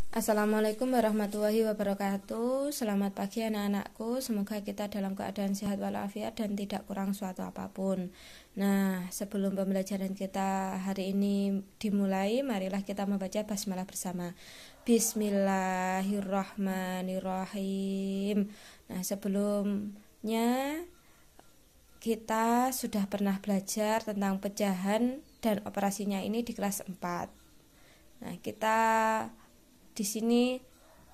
Assalamualaikum warahmatullahi wabarakatuh. Selamat pagi anak-anakku. Semoga kita dalam keadaan sehat walafiat dan tidak kurang suatu apapun. Nah, sebelum pembelajaran kita hari ini dimulai, marilah kita membaca basmalah bersama. Bismillahirrahmanirrahim. Nah, sebelumnya kita sudah pernah belajar tentang pecahan dan operasinya ini di kelas 4. Nah, kita di sini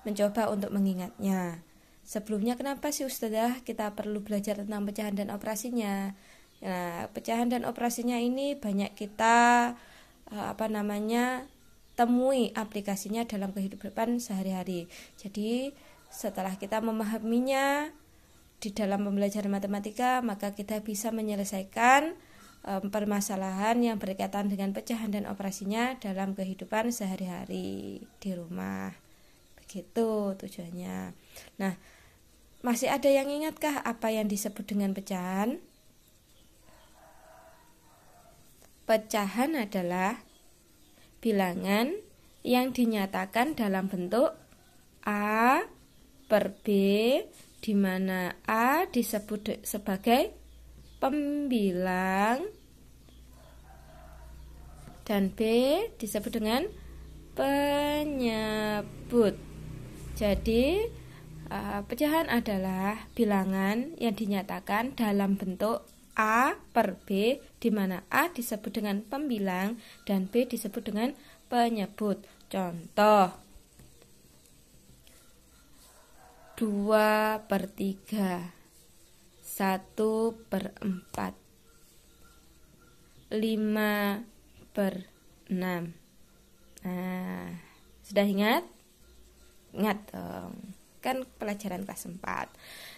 mencoba untuk mengingatnya. Sebelumnya kenapa sih Ustazah kita perlu belajar tentang pecahan dan operasinya? Nah, pecahan dan operasinya ini banyak kita temui aplikasinya dalam kehidupan sehari-hari. Jadi, setelah kita memahaminya di dalam pembelajaran matematika, maka kita bisa menyelesaikan permasalahan yang berkaitan dengan pecahan dan operasinya dalam kehidupan sehari-hari di rumah. Begitu tujuannya. Nah, masih ada yang ingatkah apa yang disebut dengan pecahan? Pecahan adalah bilangan yang dinyatakan dalam bentuk A per B, di mana A disebut sebagai pembilang dan B disebut dengan penyebut. Jadi pecahan adalah bilangan yang dinyatakan dalam bentuk A per B, di mana A disebut dengan pembilang dan B disebut dengan penyebut. Contoh 2 per 3, 1 per 4, 5 per 6. Nah, sudah ingat? Ingat dong, kan pelajaran kelas 4.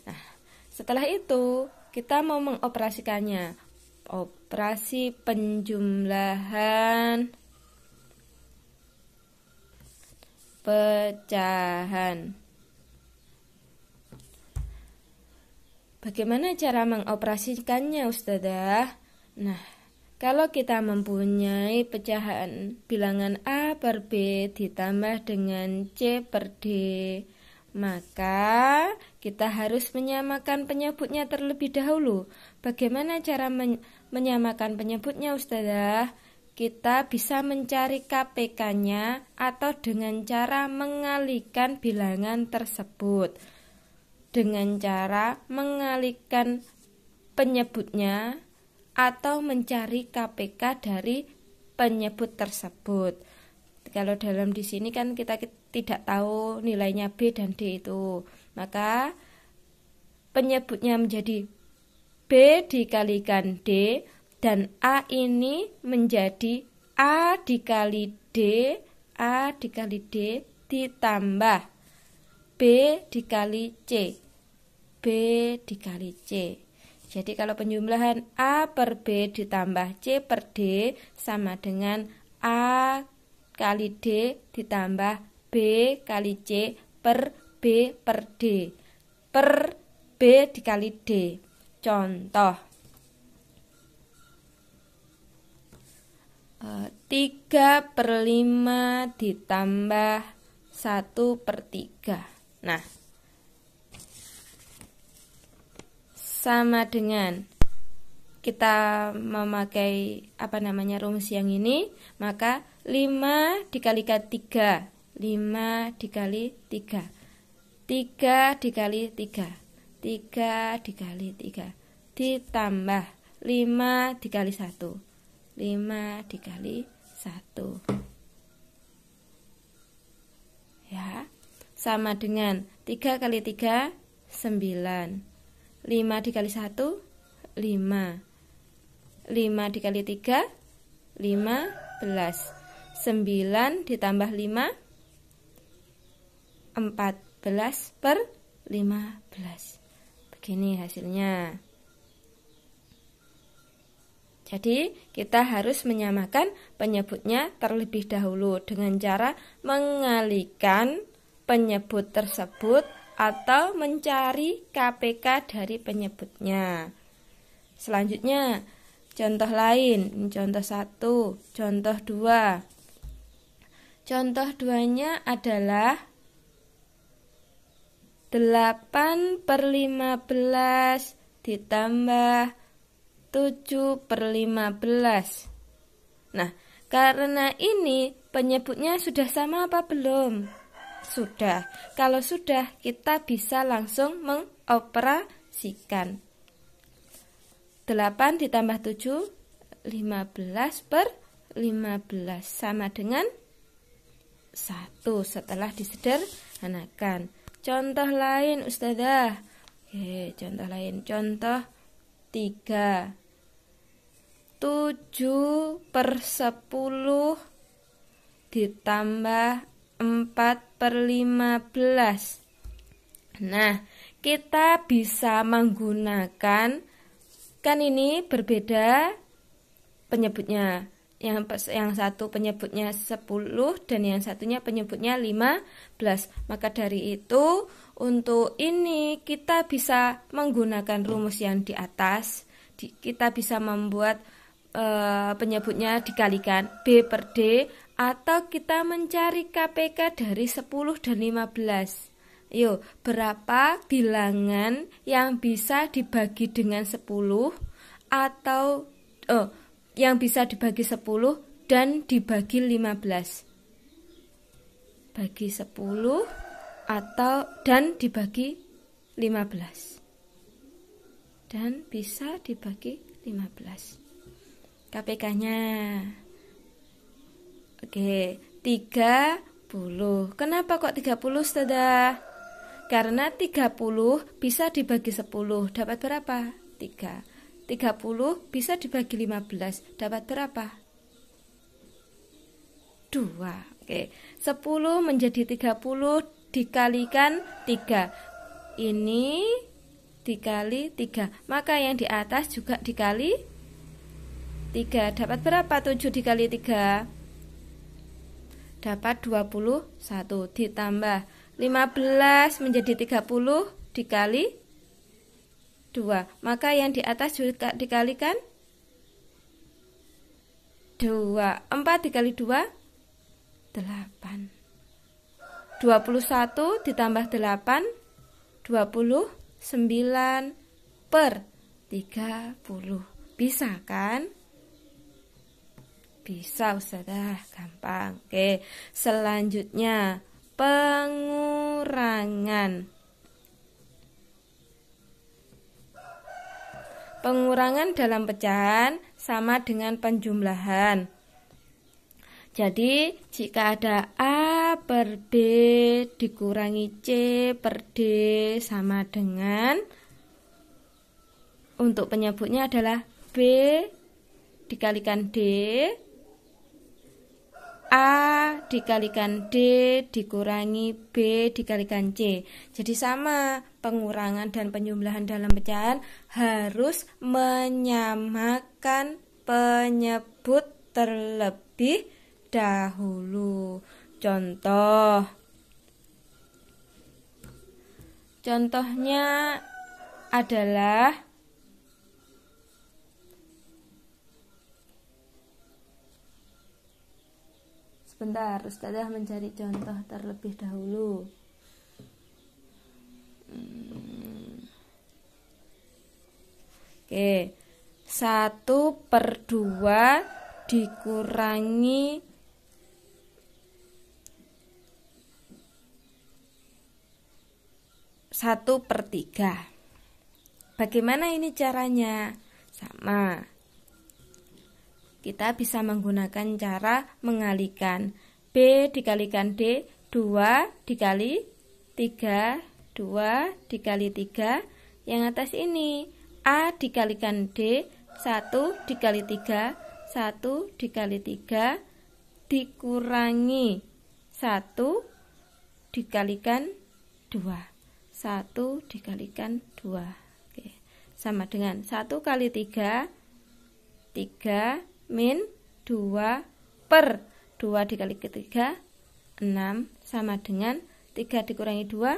Nah, setelah itu kita mau mengoperasikannya. Operasi penjumlahan pecahan. Bagaimana cara mengoperasikannya, Ustazah? Nah, kalau kita mempunyai pecahan bilangan A per B ditambah dengan C per D, maka kita harus menyamakan penyebutnya terlebih dahulu. Bagaimana cara menyamakan penyebutnya, Ustazah? Kita bisa mencari KPK-nya atau dengan cara mengalihkan bilangan tersebut. Dengan cara mengalihkan penyebutnya atau mencari KPK dari penyebut tersebut. Kalau dalam di sini kan kita tidak tahu nilainya B dan D itu, maka penyebutnya menjadi B dikalikan D dan A ini menjadi A dikali D ditambah B dikali C. B dikali C. Jadi kalau penjumlahan A per B ditambah C per D sama dengan A kali D ditambah B kali C per B per D per B dikali D. Contoh 3 per 5 ditambah 1 per 3. Nah, sama dengan kita memakai rumus yang ini, maka 5 dikalikan 3, 5 dikali 3, 3 dikali 3, 3 dikali 3, ditambah 5 dikali 1, 5 dikali 1. Ya, sama dengan 3 kali 3, 9. 5 dikali 1, 5. 5 dikali 3, 15. 9 ditambah 5, 14 per 15. Begini hasilnya. Jadi kita harus menyamakan penyebutnya terlebih dahulu dengan cara mengalihkan penyebut tersebut atau mencari KPK dari penyebutnya. Selanjutnya, contoh lain, contoh 1, contoh 2. Contoh 2-nya adalah 8/15 ditambah 7/15. Nah, karena ini penyebutnya sudah sama apa belum? Sudah. Kalau sudah, kita bisa langsung mengoperasikan. 8 ditambah 7, 15/15 sama dengan 1 setelah disederhanakan. Contoh lain Ustazah. Oke, contoh lain. Contoh 3. 7/10 ditambah 4/15. Nah, kita bisa menggunakan, kan ini berbeda penyebutnya. Yang satu penyebutnya 10 dan yang satunya penyebutnya 15. Maka dari itu, untuk ini kita bisa menggunakan rumus yang di atas. Kita bisa membuat penyebutnya dikalikan B/D, atau kita mencari KPK dari 10 dan 15. Yuk, berapa bilangan yang bisa dibagi dengan 10 atau yang bisa dibagi 10 dan dibagi 15. Bagi 10 atau dan dibagi 15. Dan bisa dibagi 15. KPK-nya. Oke, 30. Kenapa kok 30, Ustazah? Karena 30 bisa dibagi 10, dapat berapa? 3. 30 bisa dibagi 15, dapat berapa? 2. Oke, 10 menjadi 30 dikalikan 3. Ini dikali 3. Maka yang di atas juga dikali 3. Dapat berapa 7 dikali 3? Dapat 21. Ditambah 15 menjadi 30 dikali 2. Maka yang di atas juga dikalikan 2. 4 dikali 2, 8. 21 ditambah 8, 29 per 30. Bisa kan? Bisa Ustazah, gampang. Oke, selanjutnya pengurangan. Pengurangan dalam pecahan sama dengan penjumlahan. Jadi, jika ada A per B dikurangi C per D sama dengan, untuk penyebutnya adalah B dikalikan D, A dikalikan D dikurangi B dikalikan C. Jadi sama, pengurangan dan penjumlahan dalam pecahan harus menyamakan penyebut terlebih dahulu. Contohnya adalah sebentar, Ustazah mencari contoh terlebih dahulu. Oke, 1/2 dikurangi 1/3. Bagaimana ini caranya? Sama. Kita bisa menggunakan cara mengalikan. B dikalikan D, 2 dikali 3, 2 dikali 3. Yang atas ini A dikalikan D, 1 dikali 3, 1 dikali 3 dikurangi 1 dikalikan 2. 1 dikalikan 2. Oke, sama dengan 1 kali 3, 3 min 2 per 2 dikali 3, 6 sama dengan 3 dikurangi 2,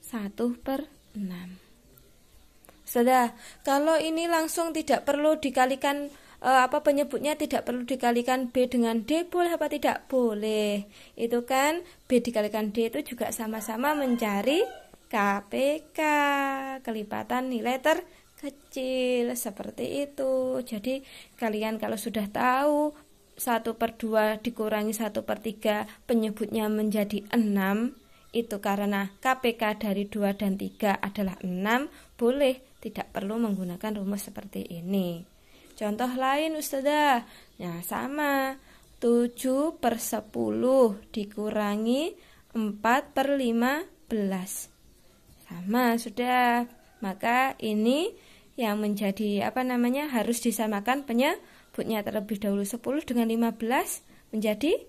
1/6. Sudah, kalau ini langsung tidak perlu dikalikan penyebutnya tidak perlu dikalikan B dengan D, boleh apa tidak? Boleh. Itu kan B dikalikan D itu juga sama-sama mencari KPK, kelipatan nilai terkecil, seperti itu. Jadi kalian kalau sudah tahu 1/2 dikurangi 1/3 penyebutnya menjadi 6, itu karena KPK dari 2 dan 3 adalah 6, boleh, tidak perlu menggunakan rumus seperti ini. Contoh lain Ustazah, nah sama, 7/10 dikurangi 4/15. Sama sudah, maka ini yang menjadi harus disamakan penyebutnya terlebih dahulu. 10 dengan 15 menjadi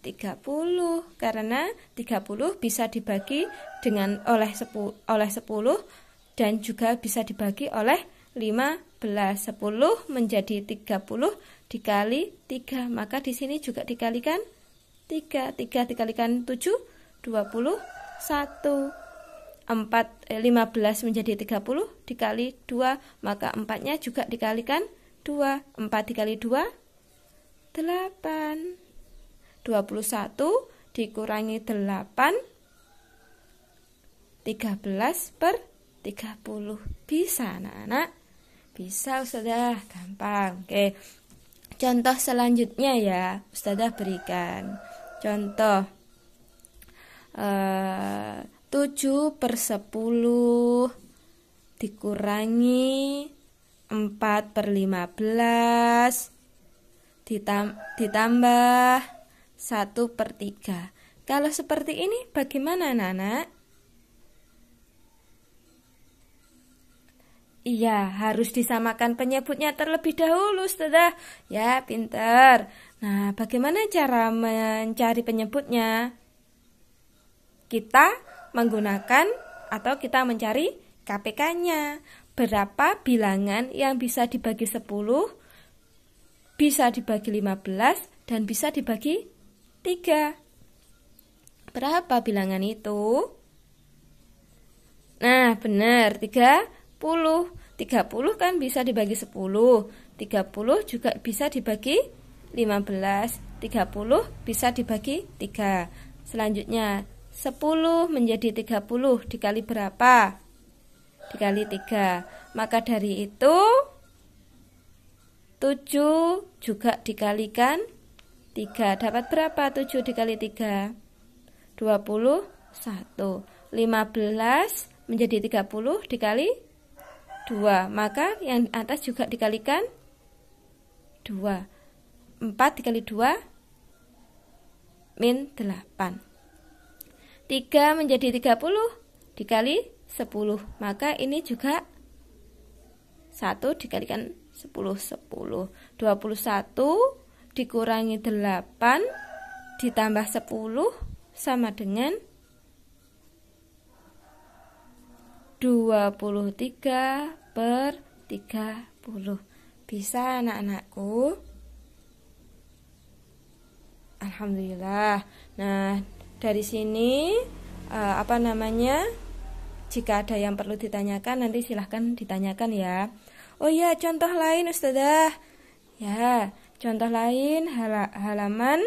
30, karena 30 bisa dibagi oleh 10 dan juga bisa dibagi oleh 15. 10 menjadi 30 dikali 3, maka di sini juga dikalikan 3. 3 dikalikan 7, 21. 15 menjadi 30 dikali 2, maka 4-nya juga dikalikan 2. 4 dikali 2, 8. 21 dikurangi 8, 13/30. Bisa anak-anak? Bisa Ustazah, gampang. Oke. Contoh selanjutnya ya, Ustazah berikan. Contoh 7/10 dikurangi 4/15 ditambah 1/3. Kalau seperti ini bagaimana anak-anak? Iya, harus disamakan penyebutnya terlebih dahulu, Ustazah. Ya, pintar. Nah, bagaimana cara mencari penyebutnya? Kita menggunakan atau kita mencari KPK-nya. Berapa bilangan yang bisa dibagi 10, bisa dibagi 15, dan bisa dibagi 3. Berapa bilangan itu? Nah, benar, 30. 30 kan bisa dibagi 10. 30 juga bisa dibagi 15. 30 bisa dibagi 3. Selanjutnya 10 menjadi 30 dikali berapa? Dikali 3. Maka dari itu 7 juga dikalikan 3. Dapat berapa 7 dikali 3? 21. 15 menjadi 30 dikali 2. Maka yang atas juga dikalikan 2. 4 dikali 2 min 8. 3 menjadi 30 dikali 10. Maka ini juga 1 dikalikan 10. 10. 21 dikurangi 8 ditambah 10 sama dengan 23/30. Bisa anak-anakku? Alhamdulillah. Nah, dari sini jika ada yang perlu ditanyakan nanti silahkan ditanyakan ya. Oh ya, contoh lain Ustazah. Ya, contoh lain halaman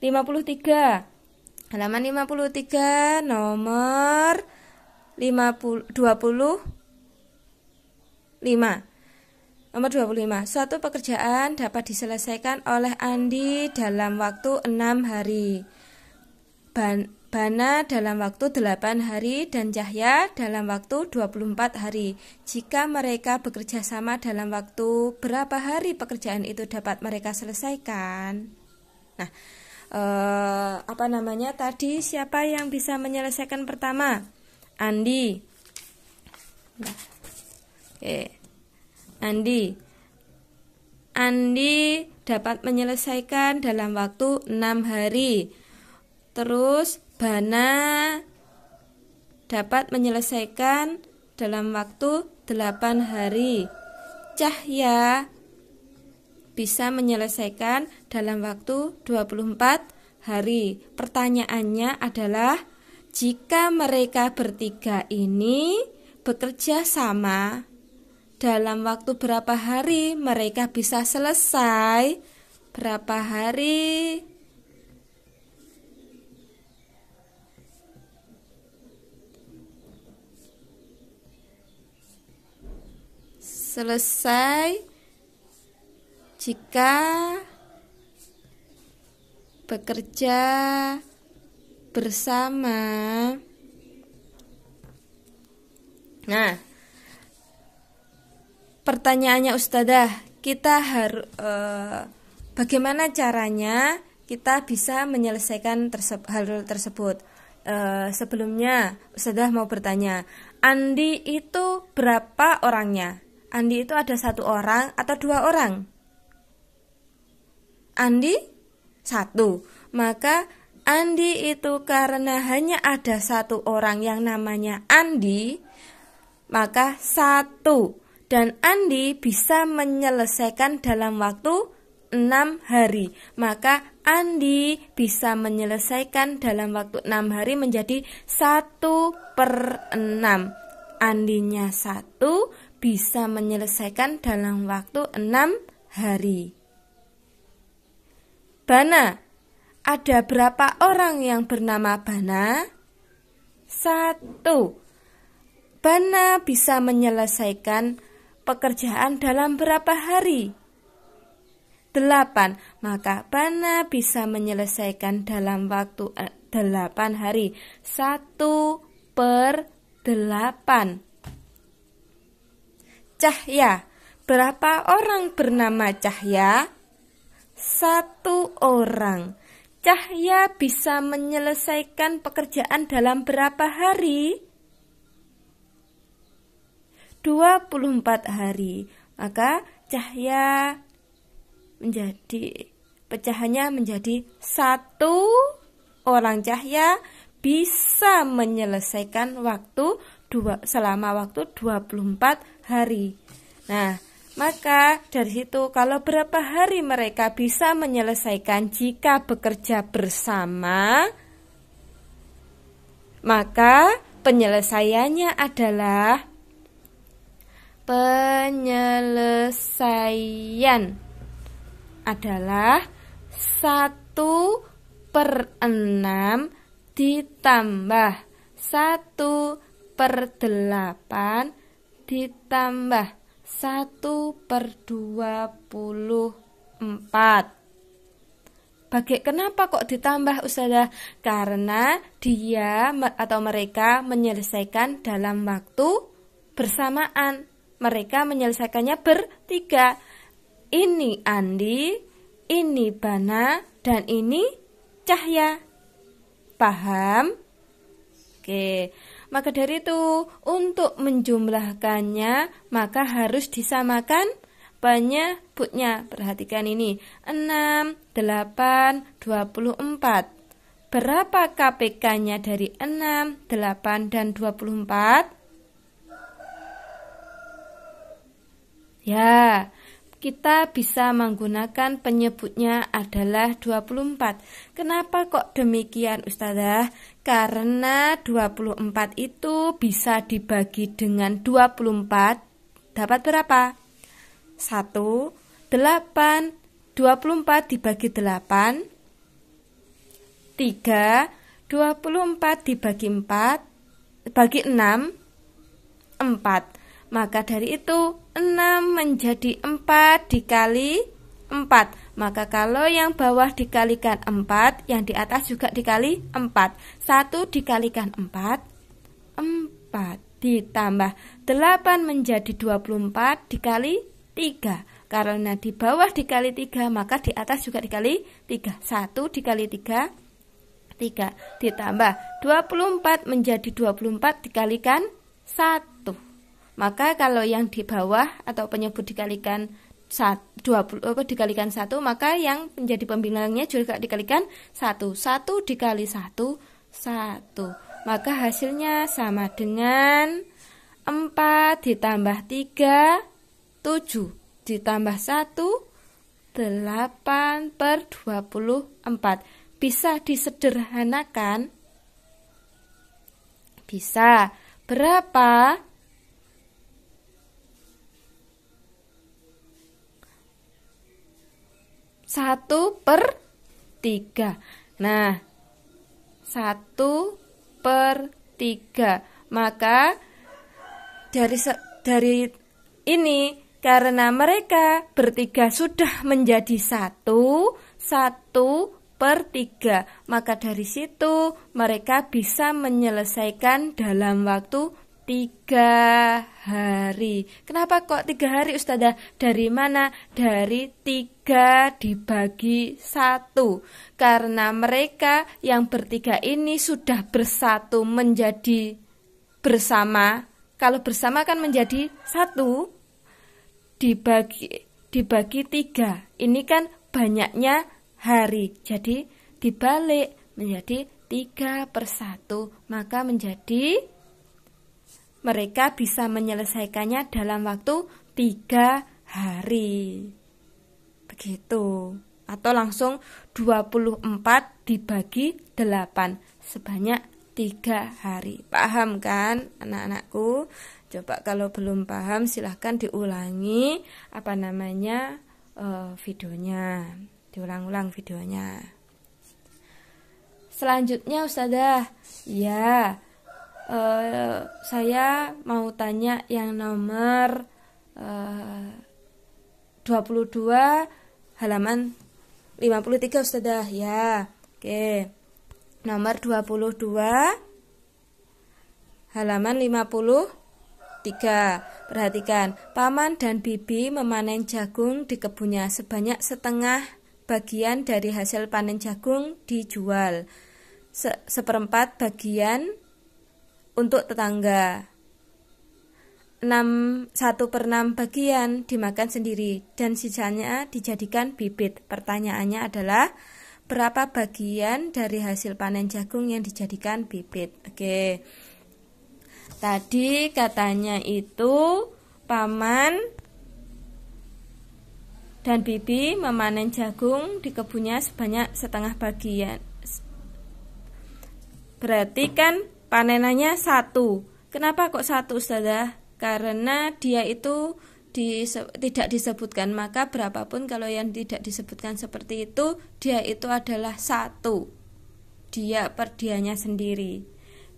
53. Halaman 53 nomor 25. Nomor 25. Suatu pekerjaan dapat diselesaikan oleh Andi dalam waktu 6 hari. Bana dalam waktu 8 hari dan Cahya dalam waktu 24 hari. Jika mereka bekerja sama dalam waktu berapa hari pekerjaan itu dapat mereka selesaikan? Nah, tadi siapa yang bisa menyelesaikan pertama? Andi. Nah, oke. Andi dapat menyelesaikan dalam waktu 6 hari. Terus Bana dapat menyelesaikan dalam waktu 8 hari. Cahya bisa menyelesaikan dalam waktu 24 hari. Pertanyaannya adalah, jika mereka bertiga ini bekerja sama dalam waktu berapa hari mereka bisa selesai? Berapa hari? Selesai jika bekerja bersama. Nah, pertanyaannya Ustadzah, kita harus bagaimana caranya kita bisa menyelesaikan hal tersebut? Sebelumnya Ustadzah mau bertanya, Andi itu berapa orangnya? Andi itu ada 1 orang atau 2 orang? Andi 1. Maka Andi itu karena hanya ada 1 orang yang namanya Andi, maka 1. Dan Andi bisa menyelesaikan dalam waktu 6 hari. Maka Andi bisa menyelesaikan dalam waktu 6 hari menjadi 1/6. Andinya 1 bisa menyelesaikan dalam waktu 6 hari. Bana, ada berapa orang yang bernama Bana? 1. Bana bisa menyelesaikan pekerjaan dalam berapa hari? 8. Maka Bana bisa menyelesaikan dalam waktu 8 hari. 1/8. Cahya, berapa orang bernama Cahya? 1 orang. Cahya bisa menyelesaikan pekerjaan dalam berapa hari? 24 hari. Maka Cahya pecahannya menjadi 1 orang. Cahya bisa menyelesaikan selama waktu 24 hari. Nah, maka dari situ kalau berapa hari mereka bisa menyelesaikan jika bekerja bersama, maka penyelesaiannya adalah penyelesaian adalah 1/6 ditambah 1/8 ditambah 1/24. Kenapa kok ditambah Ustazah? Karena dia atau mereka menyelesaikan dalam waktu bersamaan. Mereka menyelesaikannya bertiga. Ini Andi, ini Bana, dan ini Cahya. Paham? Oke. Maka dari itu, untuk menjumlahkannya, maka harus disamakan penyebutnya. Perhatikan ini, 6, 8, 24. Berapa KPK-nya dari 6, 8, dan 24? Ya, kita bisa menggunakan penyebutnya adalah 24. Kenapa kok demikian Ustazah? Karena 24 itu bisa dibagi dengan 24. Dapat berapa? 1, 8, 24 dibagi 8. 3, 24 dibagi 4, bagi 6, 4. Maka dari itu 6 menjadi 4 dikali 4. Maka kalau yang bawah dikalikan 4, yang di atas juga dikali 4. 1 dikalikan 4, 4. Ditambah 8 menjadi 24 dikali 3. Karena di bawah dikali 3, maka di atas juga dikali 3. 1 dikali 3, 3. Ditambah 24 menjadi 24 dikalikan 1. Maka kalau yang di bawah atau penyebut dikalikan 1, maka yang menjadi pembilangnya juga dikalikan 1. 1 dikali 1, 1. Maka hasilnya sama dengan 4 ditambah 3, 7. Ditambah 1, 8/24. Bisa disederhanakan? Bisa. Berapa? 1/3. Nah, 1/3. Maka dari ini, karena mereka bertiga sudah menjadi 1/3, maka dari situ mereka bisa menyelesaikan dalam waktu 3 hari. Kenapa kok 3 hari, Ustazah? Dari mana? Dari 3 dibagi 1. Karena mereka yang bertiga ini sudah bersatu menjadi bersama. Kalau bersama kan menjadi 1, dibagi 3. Ini kan banyaknya hari. Jadi dibalik menjadi 3/1. Maka menjadi mereka bisa menyelesaikannya dalam waktu 3 hari. Begitu. Atau langsung 24 dibagi 8 sebanyak 3 hari. Paham kan anak-anakku? Coba kalau belum paham silahkan diulangi videonya. Diulang-ulang videonya. Selanjutnya Ustazah, ya, saya mau tanya yang nomor 22 halaman 53 Ustazah, ya. Oke. Nomor 22 halaman 53. Perhatikan, Paman dan Bibi memanen jagung di kebunnya. Sebanyak setengah bagian dari hasil panen jagung dijual. 1/4 bagian untuk tetangga. 1/6 bagian dimakan sendiri dan sisanya dijadikan bibit. Pertanyaannya adalah berapa bagian dari hasil panen jagung yang dijadikan bibit? Oke. Tadi katanya itu Paman dan Bibi memanen jagung di kebunnya sebanyak setengah bagian. Berarti kan panenannya 1. Kenapa kok 1, Ustazah? Karena dia itu tidak disebutkan. Maka berapapun kalau yang tidak disebutkan seperti itu, dia itu adalah 1. Dia per dianya sendiri.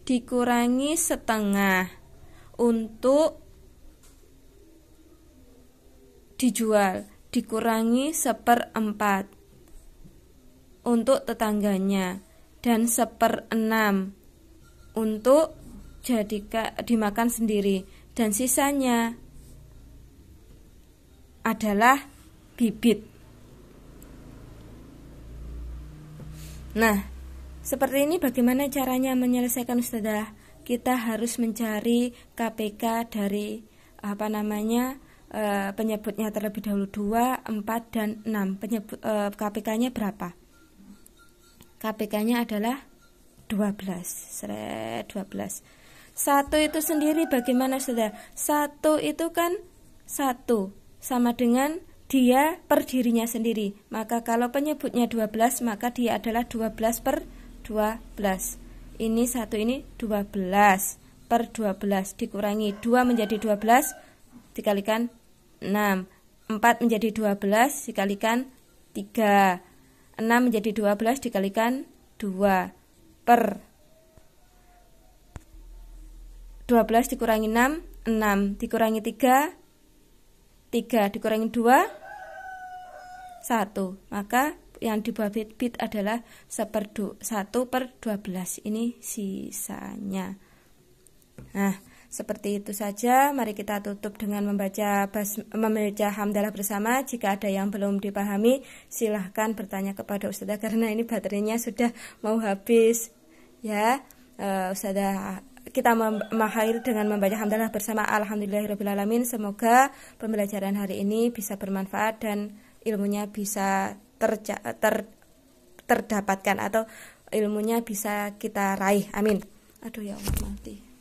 Dikurangi setengah untuk dijual. Dikurangi 1/4 untuk tetangganya. Dan 1/6 untuk dimakan sendiri. Dan sisanya adalah bibit. Nah, seperti ini bagaimana caranya menyelesaikan, Ustazah? Kita harus mencari KPK dari penyebutnya terlebih dahulu 2, 4, dan 6. KPK-nya berapa? KPK-nya adalah 12. 12. 1 itu sendiri bagaimana, Ustazah? 1 itu kan 1 sama dengan dia per dirinya sendiri. Maka kalau penyebutnya 12, maka dia adalah 12/12. Ini 1 ini 12/12 dikurangi 2 menjadi 12 dikalikan 6. 4 menjadi 12 dikalikan 3. 6 menjadi 12 dikalikan 2 per 12 dikurangi 6, 6 dikurangi 3, 3 dikurangi 2, 1. Maka yang di bawah bit adalah 1/12. Ini sisanya. Nah, seperti itu saja. Mari kita tutup dengan membaca hamdalah bersama. Jika ada yang belum dipahami, silahkan bertanya kepada Ustazah karena ini baterainya sudah mau habis. Ya, Ustazah, kita mengakhiri dengan membaca hamdalah bersama. Alhamdulillahirrabbilalamin. Semoga pembelajaran hari ini bisa bermanfaat dan ilmunya bisa terdapatkan atau ilmunya bisa kita raih. Amin. Aduh ya Allah, mati.